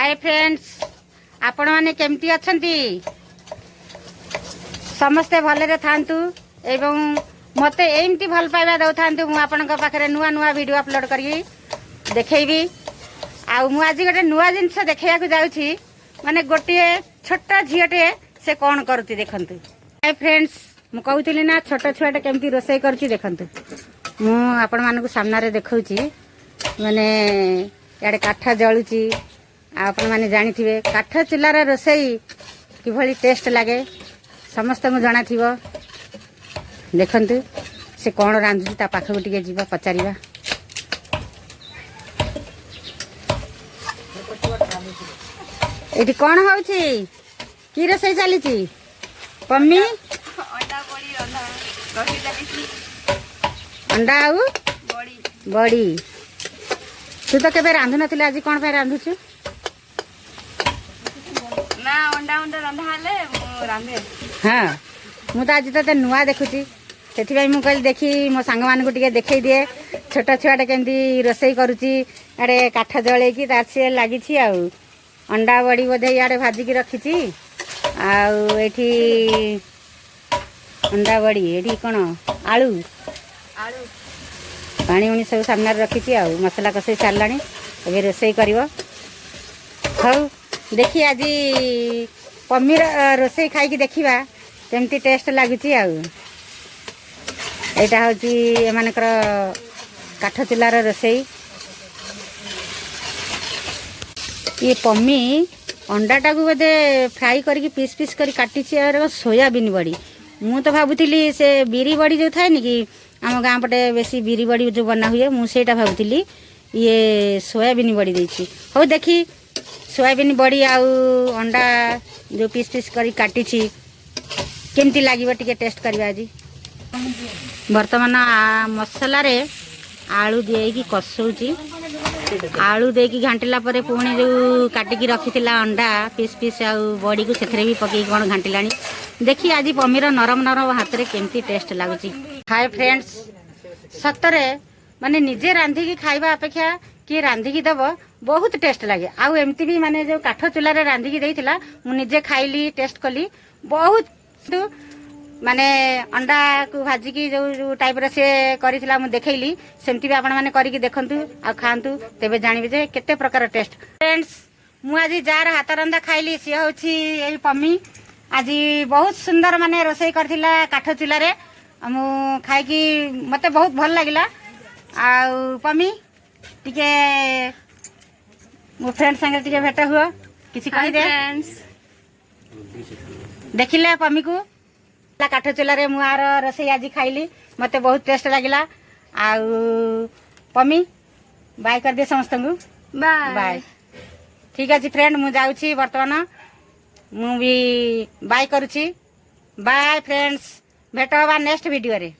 Hi friends, आपण माने केमती अछंती? समस्ते भलरे थांतु एवं मते एमती भल पाइबा दउ थांतु। मु आपनक पाखरे नुआ नुआ वीडियो अपलोड करी देखैबी। आ मु आज गोटे नुआ जिनस देखैया को जाउछी। माने गोटे छोटा झियटे से कोन करती देखंतु। हाय फ्रेंड्स, मु कहउतली ना छोटा छुआटे केमती रोसई करची देखंतु। मु आपण मानकु सामना रे देखौची। माने याडे काठा जळुची। आपण माने जानिथिबे काठ चुलार रोसई किभली टेस्ट लागे समस्त को जाना थिबो। देखंतु से कोन रांधुची ता पाखो टिके जीवा पचारिबा। एठी कोन होउची? की रोसई चालीची? पम्मी अंडा बड़ी रंधा रही लागिची। अंडा आउ बड़ी बड़ी। तू तो केबे रांधु नथिले, आज कोन पे रांधुछु? ना अंडा अंडा रंधा हले मु रांधे। हाँ, मु तो आज तो नुआ देखुची। से मु कहली देखी मो सांग मान को टिके देखई दिए छोटा छुआटे केमती रोसई करुची। अरे काठ जळे की तार से लागिची। आउ अंडा बड़ी बोधे याडे भाजी की रखीची। आउ एठी अंडा बड़ी, एठी कोन आलू आलू पानी उनी सब सामने रखीची। आउ मसला कसे सारलानी, एबे रोसई करिवो। हौ देखी आज पम्मीर रोसई खाई की देखिबा केमती टेस्ट लागुची। आउ एटा होची एमानकर काठ चुलार रोसई। ये पम्मी अंडाटा को बोधे फ्राई करके पीस पीस कर काटिची। और सोयाबीन बड़ी, मु तो भाबुतिली से बिरी बड़ी जो थाए नि कि आम गाँ पटे बेसी बिरी बड़ी जो बना हुए, मु सेटा भाबुतिली ये सोयाबीन बड़ी देछि। हो देखी सोयाबीन बड़ी आउ अंडा जो पीस पीस कर काटिची केमती लागिबो टिके टेस्ट करबा। आज वर्तमान मसला रे आलू देकी कसौची। आलू देकी घांटिला परे पुणी जो काटिकी रखिथिला अंडा पीस पीस आउ बड़ी को सेथरे भी पकई कोन घांटिलानी। देखी आज पमीर नरम नरम हाथ रे केमती टेस्ट लागुची। हाय फ्रेंड्स, सतरे माने निजे रांधी की खाइबा अपेक्षा कि रांधी की दब बहुत टेस्ट लगे। आउ एमती भी माने जो काठ चुलारे रांधी की देइथिला मु निजे खाइली, टेस्ट कली बहुत। माने अंडा को भाजी की जो टाइप रे से करिथिला मु देखैली, सेमती भी आपण माने करिकी देखंतु आ खांतु, तेबे जानिबे जे केते प्रकार टेस्ट। फ्रेंड्स, मु आज जार हाथ रंधा खाइली से होछि एई पम्मी। आज बहुत सुंदर माने रोसई करथिला काठ चुलारे। मु खाइ की मते बहुत भल लागिला। आ पम्मी टिके मो फ्रेंड संगे टिके भेट हुआ, किसी कहि दे। फ्रेंड्स देखिले पम्मी को काठ चुलारे मु आर रोसई आज खाइली, मते बहुत टेस्ट लागिला। आ पम्मी बाय कर दे समस्त को। Bye bye. ठीक अछि फ्रेंड, मु जाउछि वर्तमान, मु भी बाय करूछि। बाय फ्रेंड्स, भेट होबा नेक्स्ट वीडियो रे।